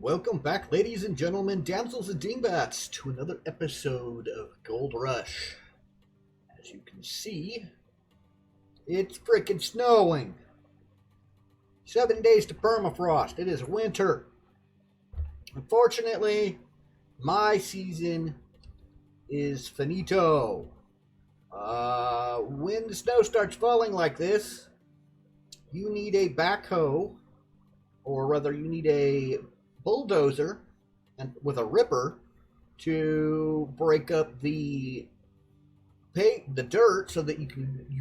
Welcome back, ladies and gentlemen, damsels and dingbats, to another episode of Gold Rush. As you can see, it's freaking snowing. 7 days to permafrost. It is winter. Unfortunately, my season is finito. When the snow starts falling like this, you need a backhoe, or rather, you need a bulldozer and with a ripper to break up the dirt so that you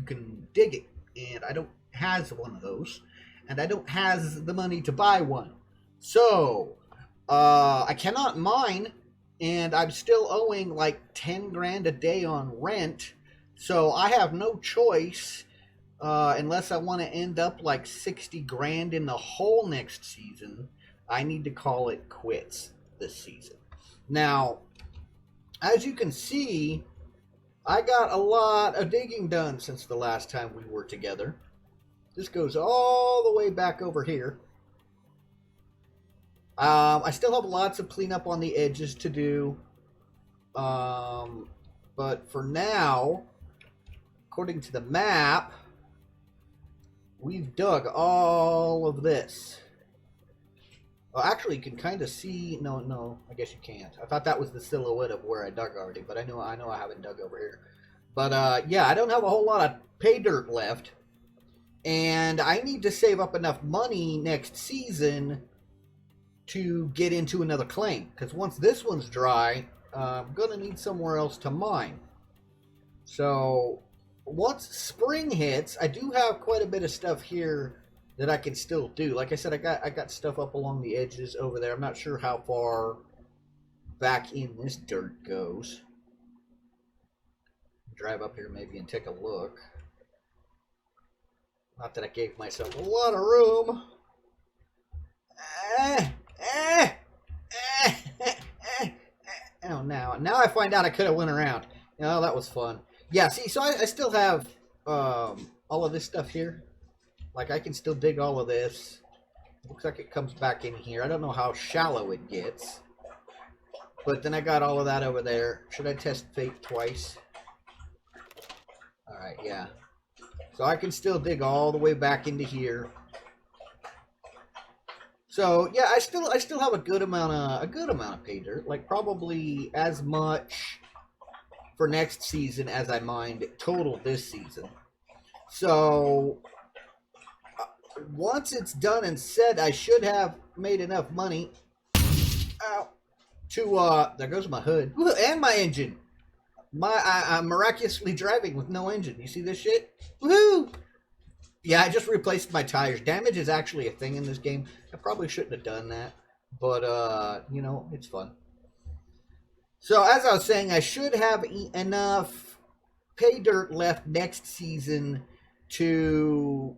can dig it. And I don't has one of those, and I don't has the money to buy one. So I cannot mine, and I'm still owing like 10 grand a day on rent. So I have no choice unless I want to end up like 60 grand in the hole next season. I need to call it quits this season. Now, as you can see, I got a lot of digging done since the last time we were together. This goes all the way back over here. I still have lots of cleanup on the edges to do. But for now, according to the map, we've dug all of this. Well, actually, you can kind of see. No, I guess you can't. I thought that was the silhouette of where I dug already, but I know I haven't dug over here. But yeah, I don't have a whole lot of pay dirt left, and I need to save up enough money next season to get into another claim. Because once this one's dry, I'm gonna need somewhere else to mine. So once spring hits, I do have quite a bit of stuff here that I can still do. Like I said, I got stuff up along the edges over there. I'm not sure how far back in this dirt goes. Drive up here maybe and take a look. Not that I gave myself a lot of room. Oh, now I find out I could have went around. Oh, that was fun. Yeah, see, so I still have all of this stuff here. Like, I can still dig all of this. Looks like it comes back in here. I don't know how shallow it gets. But then I got all of that over there. Should I test fate twice? Alright, yeah. So I can still dig all the way back into here. So, yeah, I still have a good amount of pay dirt. Like, probably as much for next season as I mined total this season. So once it's done and said, I should have made enough money to there goes my hood and my engine. I'm miraculously driving with no engine. You see this shit? Woohoo! Yeah, I just replaced my tires. Damage is actually a thing in this game. I probably shouldn't have done that, but you know, it's fun. So as I was saying, I should have enough pay dirt left next season to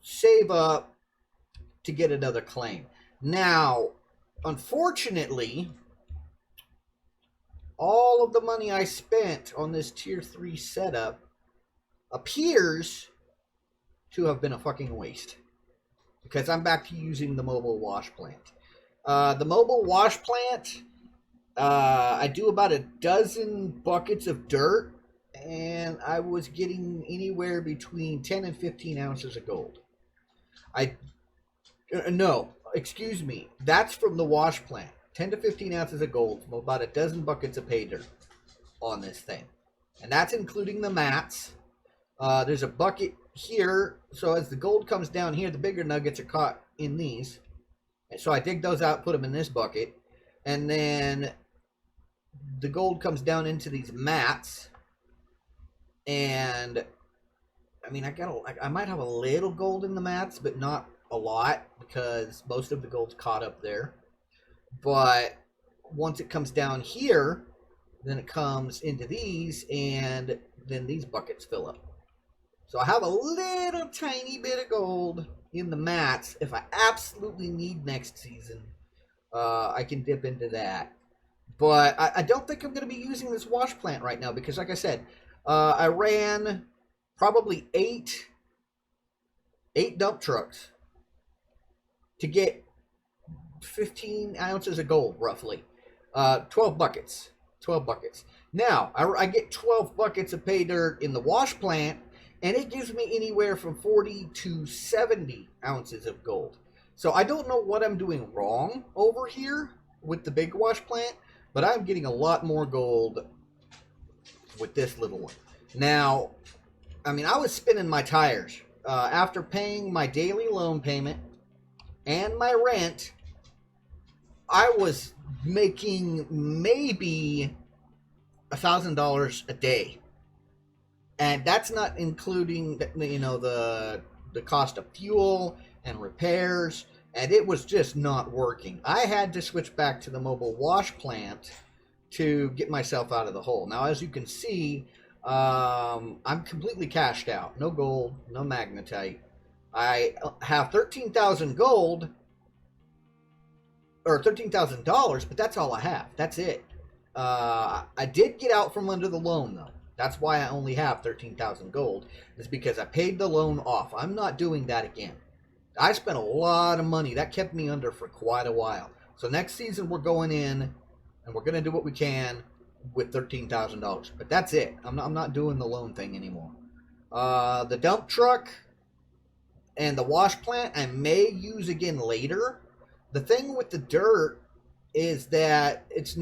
save up to get another claim. Now, unfortunately, all of the money I spent on this tier 3 setup appears to have been a fucking waste, because I'm back to using the mobile wash plant. The mobile wash plant, I do about a dozen buckets of dirt, and I was getting anywhere between 10 and 15 ounces of gold. No, excuse me. That's from the wash plant. 10 to 15 ounces of gold from about a dozen buckets of pay dirt on this thing. And that's including the mats. There's a bucket here. So as the gold comes down here, the bigger nuggets are caught in these. And so I dig those out, put them in this bucket. And then the gold comes down into these mats. And I mean, I might have a little gold in the mats, but not a lot, because most of the gold's caught up there. But once it comes down here, then it comes into these, and then these buckets fill up. So I have a little tiny bit of gold in the mats. If I absolutely need next season, I can dip into that. But I don't think I'm going to be using this wash plant right now, because like I said, I ran probably eight dump trucks to get 15 ounces of gold, roughly. 12 buckets. 12 buckets. Now, I get 12 buckets of pay dirt in the wash plant, and it gives me anywhere from 40 to 70 ounces of gold. So I don't know what I'm doing wrong over here with the big wash plant, but I'm getting a lot more gold with this little one. Now, I mean, I was spinning my tires. After paying my daily loan payment and my rent, I was making maybe $1,000 a day, and that's not including the cost of fuel and repairs, and it was just not working. I had to switch back to the mobile wash plant to get myself out of the hole. Now, as you can see, I'm completely cashed out. No gold, no magnetite. I have 13,000 gold, or $13,000, but that's all I have. That's it. I did get out from under the loan, though. That's why I only have 13,000 gold, is because I paid the loan off. I'm not doing that again. I spent a lot of money. That kept me under for quite a while. So next season, we're going in, and we're going to do what we can with $13,000. But that's it. I'm not doing the loan thing anymore. The dump truck and the wash plant I may use again later. The thing with the dirt is that it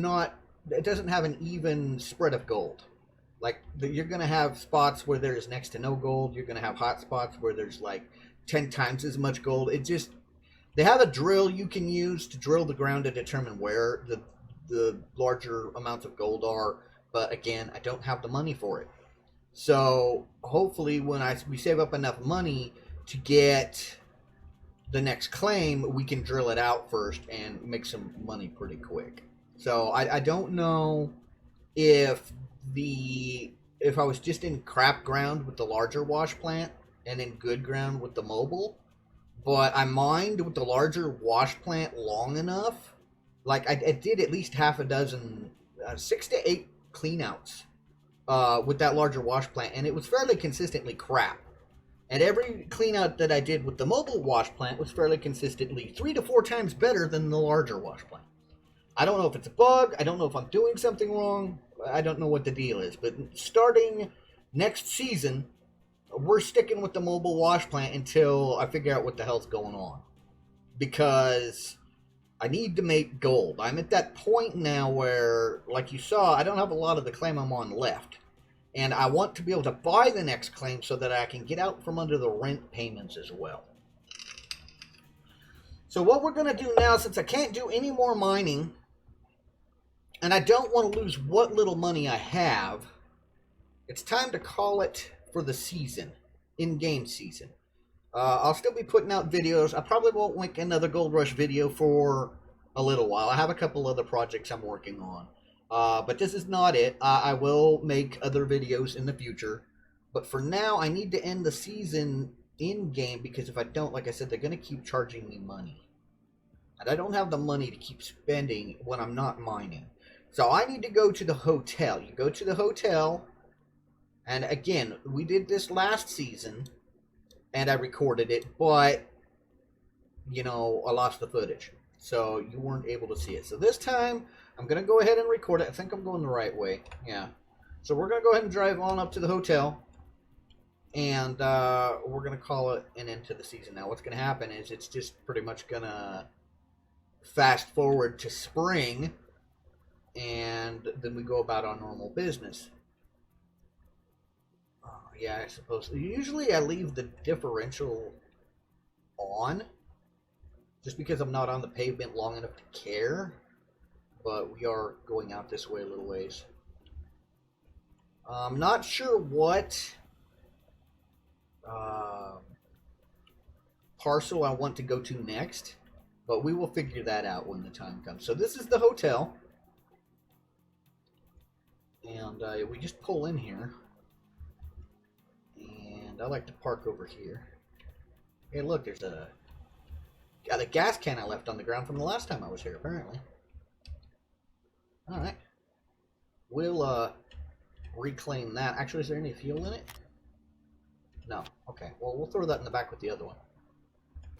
doesn't have an even spread of gold. Like, you're going to have spots where there's next to no gold. You're going to have hot spots where there's like 10 times as much gold. They have a drill you can use to drill the ground to determine where the larger amounts of gold are. But again, I don't have the money for it. So hopefully when we save up enough money to get the next claim, we can drill it out first and make some money pretty quick. So I don't know if I was just in crap ground with the larger wash plant and in good ground with the mobile, but I mined with the larger wash plant long enough. Like, I did at least half a dozen, 6 to 8 cleanouts with that larger wash plant, and it was fairly consistently crap. And every clean out that I did with the mobile wash plant was fairly consistently 3 to 4 times better than the larger wash plant. I don't know if it's a bug. I don't know if I'm doing something wrong. I don't know what the deal is. But starting next season, we're sticking with the mobile wash plant until I figure out what the hell's going on. Because I need to make gold. I'm at that point now where, like you saw, I don't have a lot of the claim I'm on left. And I want to be able to buy the next claim so that I can get out from under the rent payments as well. So what we're going to do now, since I can't do any more mining, and I don't want to lose what little money I have, it's time to call it for the season, in-game season. I'll still be putting out videos. I probably won't make another Gold Rush video for a little while. I have a couple other projects I'm working on. But this is not it. I will make other videos in the future. But for now, I need to end the season in-game, because if I don't, like I said, they're going to keep charging me money. And I don't have the money to keep spending when I'm not mining. So I need to go to the hotel. You go to the hotel, and again, we did this last season, and I recorded it, but, I lost the footage. So you weren't able to see it. So this time, I'm going to go ahead and record it. I think I'm going the right way. Yeah. So we're going to go ahead and drive on up to the hotel. And we're going to call it an end to the season. Now, what's going to happen is it's just pretty much going to fast forward to spring. And then we go about our normal business. Yeah, I suppose. Usually I leave the differential on, just because I'm not on the pavement long enough to care. But we are going out this way a little ways. I'm not sure what parcel I want to go to next, but we will figure that out when the time comes. So this is the hotel. And we just pull in here. And I like to park over here. Hey, look, there's the gas can I left on the ground from the last time I was here, apparently. Alright. We'll reclaim that. Actually, is there any fuel in it? No. Okay. Well, we'll throw that in the back with the other one.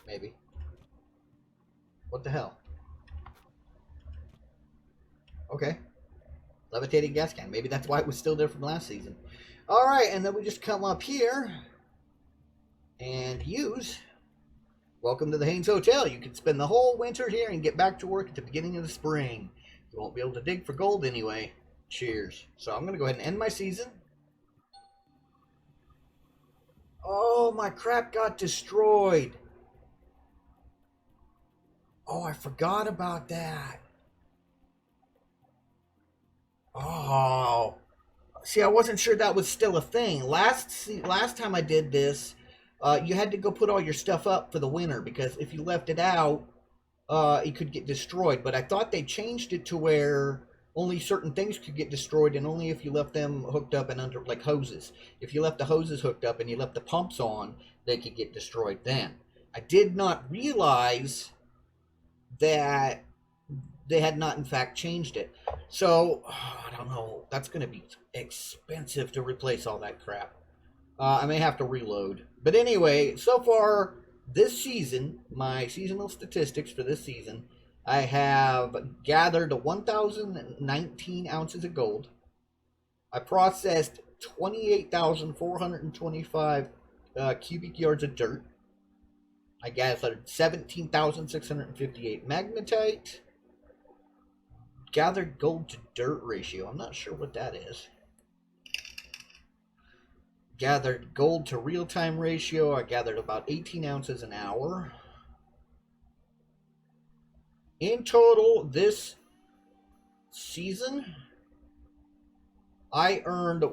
Maybe. What the hell? Okay. Levitating gas can. Maybe that's why it was still there from last season. All right, and then we just come up here and use Welcome to the Haynes Hotel. You can spend the whole winter here and get back to work at the beginning of the spring. You won't be able to dig for gold anyway. Cheers. So I'm going to go ahead and end my season. Oh, my crap got destroyed. Oh, I forgot about that. Oh. See, I wasn't sure that was still a thing. Last time I did this, you had to go put all your stuff up for the winter because if you left it out, it could get destroyed. But I thought they changed it to where only certain things could get destroyed, and only if you left them hooked up and under, like hoses. If you left the hoses hooked up and you left the pumps on, they could get destroyed then. I did not realize that they had not in fact changed it. So I don't know. That's going to be expensive to replace all that crap. I may have to reload. But anyway, so far this season, my seasonal statistics for this season, I have gathered 1,019 ounces of gold. I processed 28,425 cubic yards of dirt. I gathered 17,658 magnetite. Gathered gold to dirt ratio. I'm not sure what that is. Gathered gold to real-time ratio. I gathered about 18 ounces an hour. In total, this season, I earned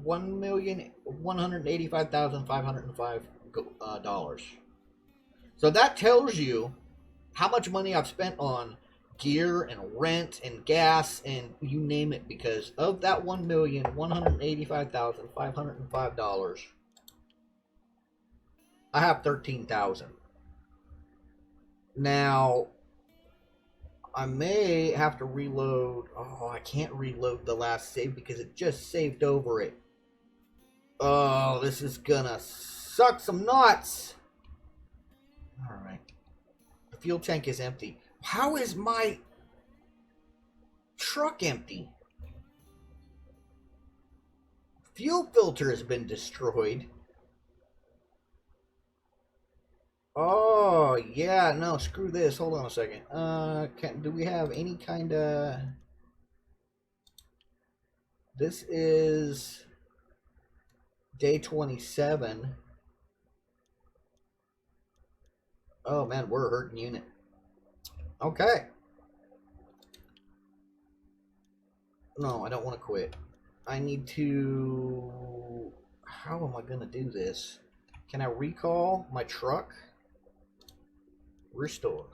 $1,185,505. So that tells you how much money I've spent on gear and rent and gas and you name it, because of that $1,185,505, I have 13,000. Now I may have to reload. Oh, I can't reload the last save because it just saved over it. Oh, this is gonna suck some nuts. All right, the fuel tank is empty. How is my truck empty? Fuel filter has been destroyed. Oh, yeah, no, screw this. Hold on a second. Do we have any kind of... This is day 27. Oh, man, we're a hurting unit. Okay. No, I don't want to quit. I need to... How am I going to do this? Can I recall my truck? Restore.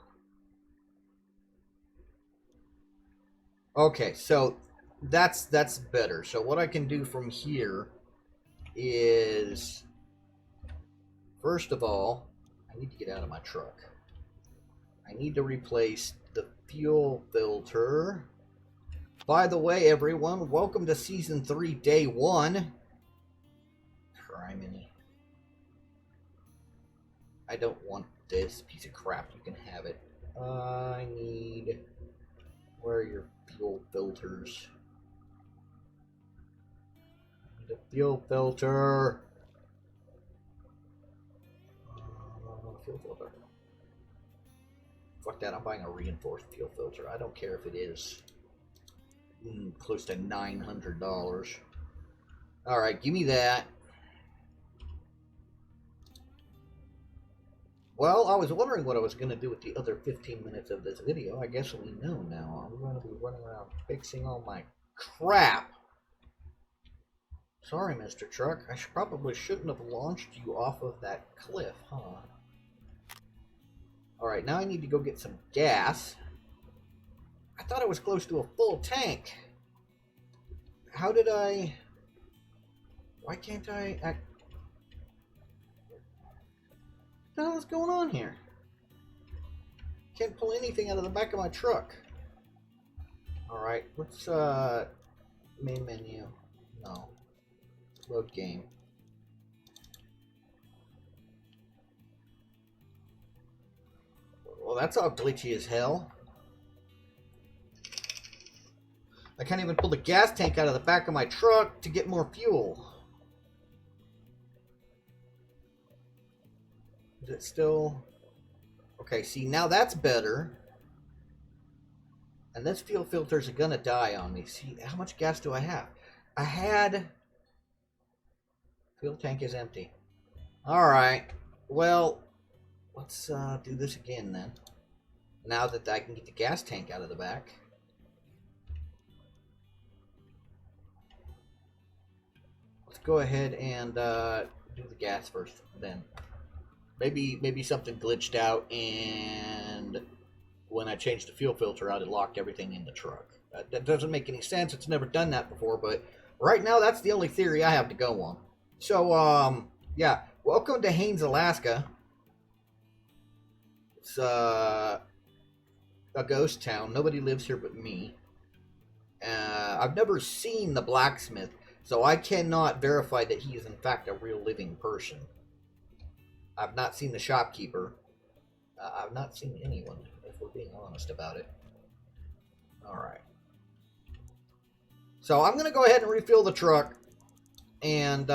Okay, so that's better. So what I can do from here is, first of all, I need to get out of my truck. I need to replace the fuel filter. By the way, everyone, welcome to Season 3, Day 1. Criminy. I don't want this piece of crap. You can have it. I need... Where are your fuel filters? I need a fuel filter. Fuel filter. Fuck that, I'm buying a reinforced fuel filter. I don't care if it is close to $900. Alright, give me that. Well, I was wondering what I was going to do with the other 15 minutes of this video. I guess we know now. I'm going to be running around fixing all my crap. Sorry, Mr. Truck. I probably shouldn't have launched you off of that cliff, huh? Alright, now I need to go get some gas. I thought I was close to a full tank. How did I... Why can't I... What the hell is going on here? Can't pull anything out of the back of my truck. Alright, let's, main menu. No. Load game. Well, that's all glitchy as hell. I can't even pull the gas tank out of the back of my truck to get more fuel. Is it still... Okay, see, now that's better. And this fuel filters are gonna die on me. See, how much gas do I have? I had... Fuel tank is empty. Alright. Well, let's do this again then. Now that I can get the gas tank out of the back. Let's go ahead and do the gas first then. Maybe something glitched out, and when I changed the fuel filter out, it locked everything in the truck. That doesn't make any sense. It's never done that before, but right now that's the only theory I have to go on. So, yeah, welcome to Haines, Alaska. It's a ghost town. Nobody lives here but me. I've never seen the blacksmith, so I cannot verify that he is in fact a real living person. I've not seen the shopkeeper. I've not seen anyone, if we're being honest about it. Alright. So I'm going to go ahead and refill the truck and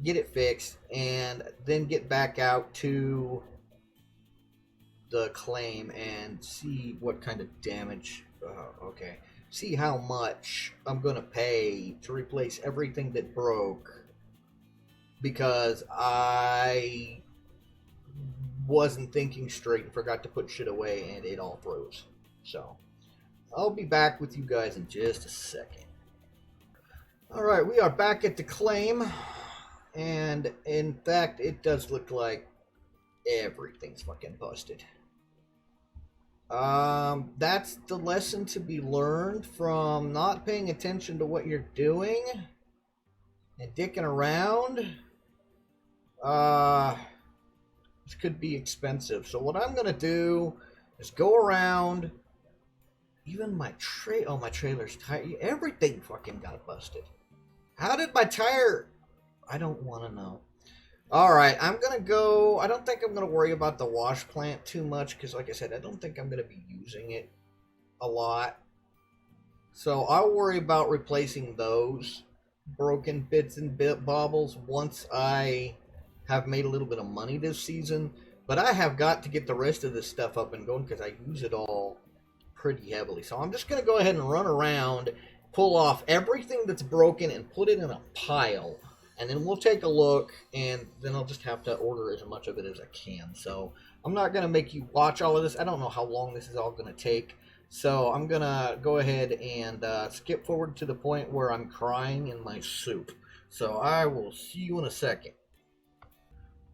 get it fixed, and then get back out to the claim and see what kind of damage. Okay. See how much I'm going to pay to replace everything that broke. Because I wasn't thinking straight and forgot to put shit away and it all froze. So, I'll be back with you guys in just a second. Alright, we are back at the claim. And, in fact, it does look like everything's fucking busted. That's the lesson to be learned from not paying attention to what you're doing and dicking around. This could be expensive. So what I'm gonna do is go around. Even my trailer's tire. Everything fucking got busted. How did my tire? I don't want to know. All right, I'm gonna go. I don't think I'm gonna worry about the wash plant too much because, like I said, I don't think I'm gonna be using it a lot. So I'll worry about replacing those broken bits and bobbles once I have made a little bit of money this season, but I have got to get the rest of this stuff up and going because I use it all pretty heavily. So I'm just going to go ahead and run around, pull off everything that's broken and put it in a pile, and then we'll take a look, and then I'll just have to order as much of it as I can. So I'm not going to make you watch all of this. I don't know how long this is all going to take. So I'm going to go ahead and skip forward to the point where I'm crying in my soup. So I will see you in a second.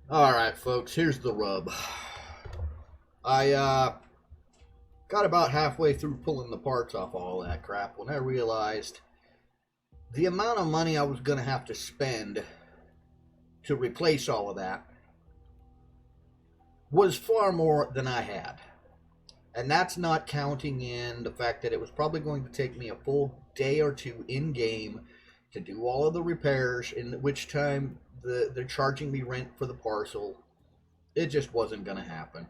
Alright, folks, here's the rub. I got about halfway through pulling the parts off all that crap when I realized the amount of money I was going to have to spend to replace all of that was far more than I had. And that's not counting in the fact that it was probably going to take me a full day or two in-game to do all of the repairs, in which time they're charging me rent for the parcel. It just wasn't going to happen.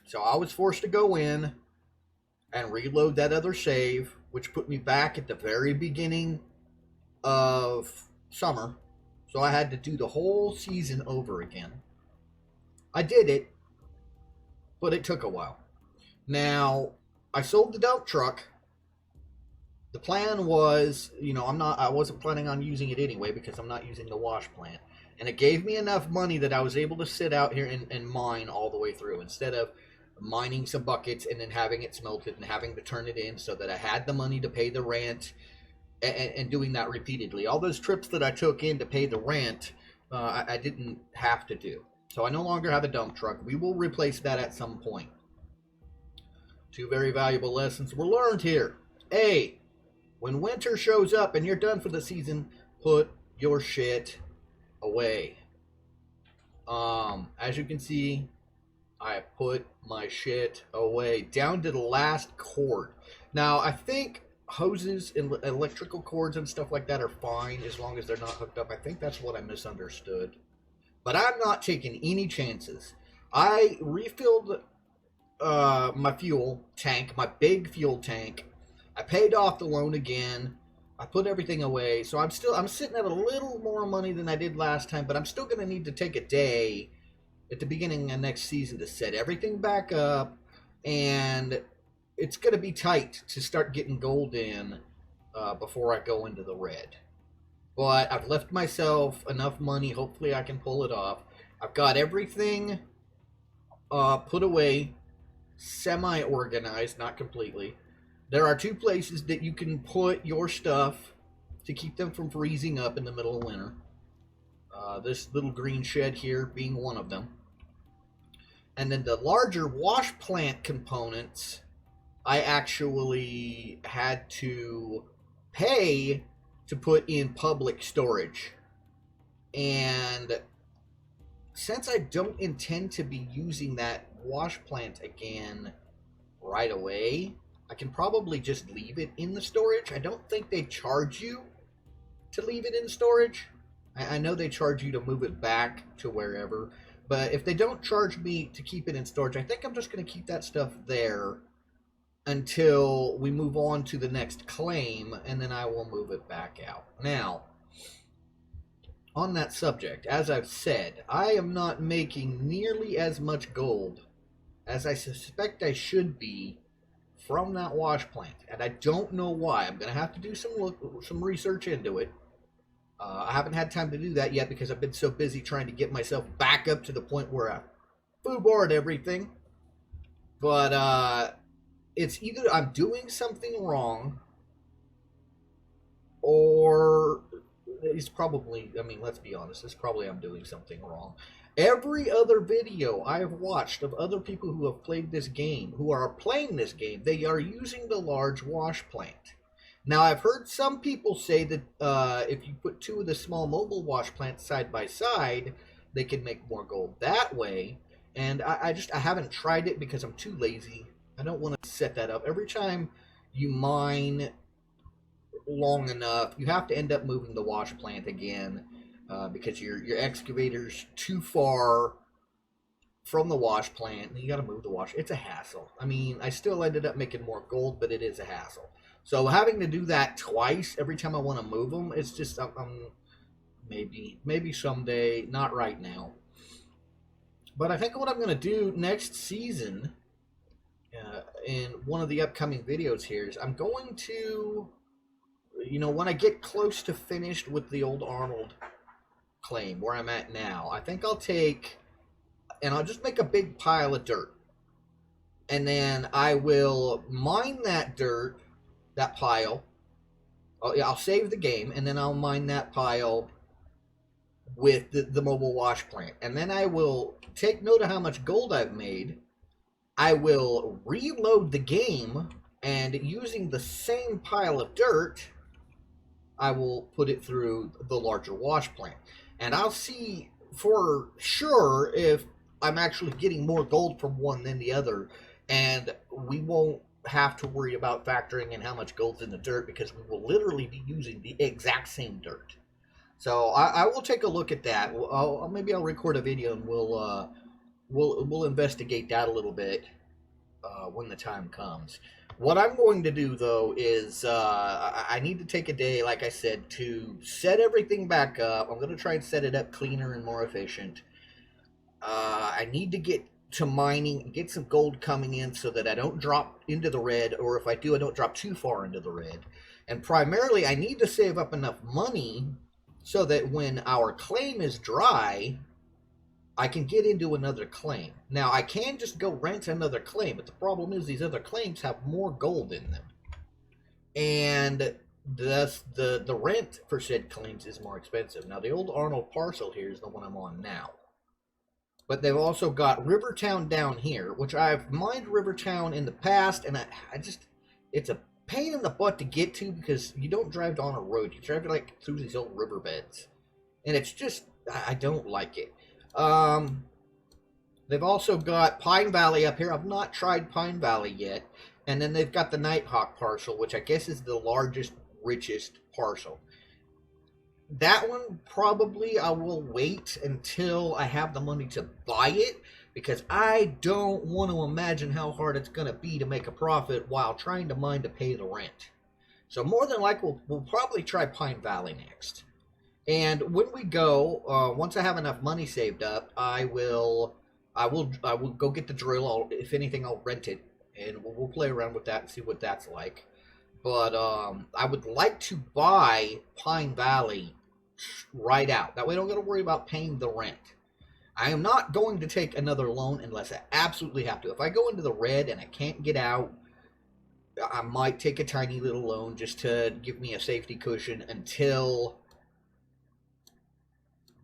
So I was forced to go in and reload that other save, which put me back at the very beginning of summer. So I had to do the whole season over again. I did it, but it took a while. Now, I sold the dump truck. The plan was, I wasn't planning on using it anyway because I'm not using the wash plant. And it gave me enough money that I was able to sit out here and mine all the way through instead of mining some buckets and then having it smelted and having to turn it in, so that I had the money to pay the rent and doing that repeatedly. All those trips that I took in to pay the rent, I didn't have to do. So I no longer have a dump truck. We will replace that at some point. Two very valuable lessons were learned here. A, when winter shows up and you're done for the season, put your shit away. As you can see, I put my shit away down to the last cord. Now, I think hoses and electrical cords and stuff like that are fine as long as they're not hooked up. I think that's what I misunderstood. But I'm not taking any chances. I refilled my fuel tank, my big fuel tank. I paid off the loan again. I put everything away, so I'm sitting at a little more money than I did last time, but I'm still going to need to take a day at the beginning of next season to set everything back up, and it's going to be tight to start getting gold in before I go into the red. But I've left myself enough money. Hopefully I can pull it off. I've got everything put away, semi-organized, not completely. There are 2 places that you can put your stuff to keep them from freezing up in the middle of winter. This little green shed here being one of them. And then the larger wash plant components, I actually had to pay to put in public storage. And since I don't intend to be using that wash plant again right away, I can probably just leave it in the storage. I don't think they charge you to leave it in storage. I know they charge you to move it back to wherever, but if they don't charge me to keep it in storage, I think I'm just going to keep that stuff there until we move on to the next claim, and then I will move it back out. Now, on that subject, as I've said, I am not making nearly as much gold as I suspect I should be from that wash plant, and I don't know why. I'm going to have to do some research into it. I haven't had time to do that yet because I've been so busy trying to get myself back up to the point where I foobarred everything. But it's either I'm doing something wrong, or it's probably, I mean, let's be honest, it's probably I'm doing something wrong. Every other video I have watched of other people who have played this game, who are playing this game, they are using the large wash plant. Now, I've heard some people say that if you put 2 of the small mobile wash plants side by side, they can make more gold that way. And I haven't tried it because I'm too lazy. I don't want to set that up. Every time you mine long enough, you have to end up moving the wash plant again because your excavator's too far from the wash plant, and you got to move the wash. It's a hassle. I mean, I still ended up making more gold, but it is a hassle. So having to do that twice every time I want to move them, it's just maybe someday, not right now. But I think what I'm going to do next season, in one of the upcoming videos here, is I'm going to, when I get close to finished with the old Arnold claim, where I'm at now, I think I'll take, and I'll just make a big pile of dirt. And then I will mine that dirt, that pile. I'll save the game, and then I'll mine that pile with the mobile wash plant. And then I will take note of how much gold I've made. I will reload the game, and using the same pile of dirt, I will put it through the larger wash plant. And I'll see for sure if I'm actually getting more gold from one than the other. And we won't have to worry about factoring in how much gold's in the dirt because we will literally be using the exact same dirt. So I will take a look at that. Maybe I'll record a video and we'll investigate that a little bit when the time comes. What I'm going to do though is I need to take a day, like I said, to set everything back up. I'm going to try and set it up cleaner and more efficient. I need to get to mining and get some gold coming in so that I don't drop into the red, or if I do, I don't drop too far into the red. And primarily, I need to save up enough money so that when our claim is dry, I can get into another claim. Now, I can just go rent another claim, but the problem is these other claims have more gold in them. And thus, the rent for said claims is more expensive. Now, the old Arnold parcel here is the one I'm on now. But they've also got Rivertown down here, which I've mined Rivertown in the past, and it's a pain in the butt to get to because you don't drive on a road. You drive like through these old riverbeds. And it's just, I don't like it. They've also got Pine Valley up here. I've not tried Pine Valley yet. And then they've got the Nighthawk parcel, which I guess is the largest, richest parcel. That one, probably I will wait until I have the money to buy it, because I don't want to imagine how hard it's going to be to make a profit while trying to mine to pay the rent. So more than likely, we'll probably try Pine Valley next. And when we go, once I have enough money saved up, I will go get the drill. If anything, I'll rent it, and we'll play around with that and see what that's like. But I would like to buy Pine Valley right out. That way I don't got to worry about paying the rent. I am not going to take another loan unless I absolutely have to. If I go into the red and I can't get out, I might take a tiny little loan just to give me a safety cushion until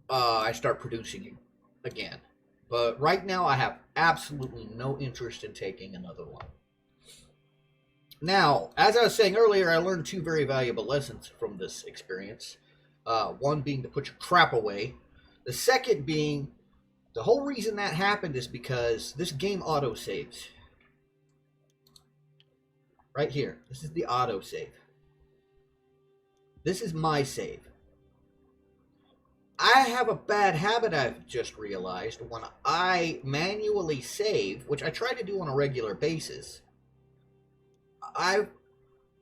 I start producing again. But right now I have absolutely no interest in taking another loan. Now, as I was saying earlier, I learned 2 very valuable lessons from this experience. One being to put your crap away. The second being, the whole reason that happened is because this game auto-saves. Right here. This is the auto-save. This is my save. I have a bad habit I've just realized. When I manually save, which I try to do on a regular basis, I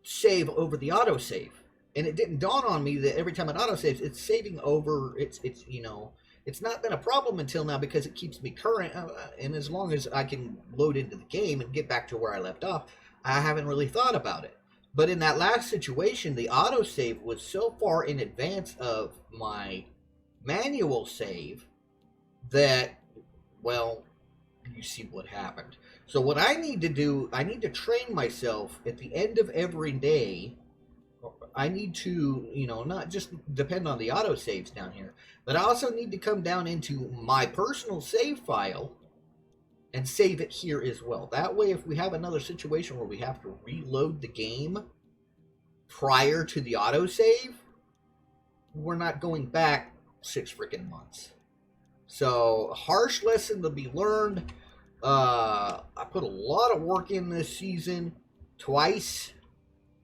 save over the autosave. And it didn't dawn on me that every time it autosaves, it's saving over, it's you know, it's not been a problem until now because it keeps me current. And as long as I can load into the game and get back to where I left off, I haven't really thought about it. But in that last situation, the autosave was so far in advance of my manual save that, well, you see what happened. So what I need to do, I need to train myself at the end of every day. I need to, you know, not just depend on the autosaves down here, but I also need to come down into my personal save file and save it here as well. That way, if we have another situation where we have to reload the game prior to the autosave, we're not going back 6 freaking months. So, harsh lesson to be learned. I put a lot of work in this season, twice,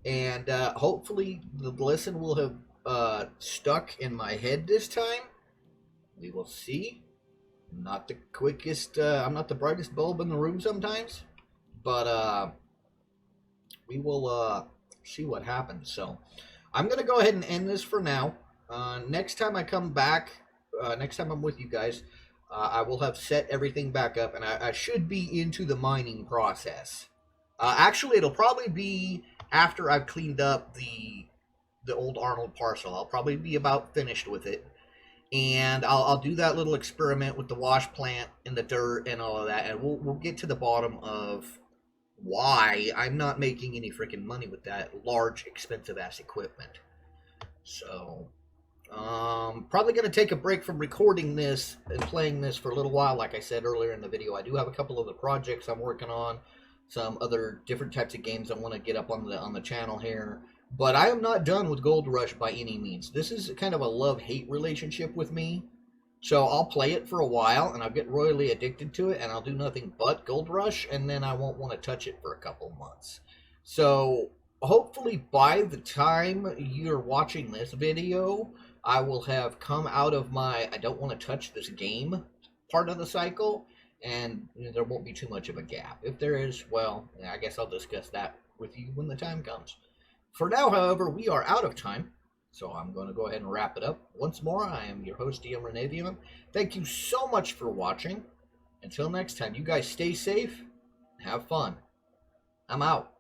and hopefully the lesson will have stuck in my head this time. We will see. I'm not the quickest, I'm not the brightest bulb in the room sometimes, but we will see what happens. So, I'm going to go ahead and end this for now. Next time I come back, next time I'm with you guys, I will have set everything back up, and I should be into the mining process. Actually, it'll probably be after I've cleaned up the old Arnold parcel. I'll probably be about finished with it, and I'll do that little experiment with the wash plant and the dirt and all of that, and we'll get to the bottom of why I'm not making any freaking money with that large, expensive-ass equipment. So, probably going to take a break from recording this and playing this for a little while. Like I said earlier in the video, I do have a couple of the projects I'm working on, some other different types of games I want to get up on the channel here. But I am not done with Gold Rush by any means. This is kind of a love-hate relationship with me. So I'll play it for a while, and I'll get royally addicted to it, and I'll do nothing but Gold Rush, and then I won't want to touch it for a couple months. So hopefully by the time you're watching this video, I will have come out of my I don't want to touch this game part of the cycle, and there won't be too much of a gap. If there is, well, I guess I'll discuss that with you when the time comes. For now, however, we are out of time, so I'm going to go ahead and wrap it up. Once more, I am your host, DM Renavium. Thank you so much for watching. Until next time, you guys stay safe, have fun. I'm out.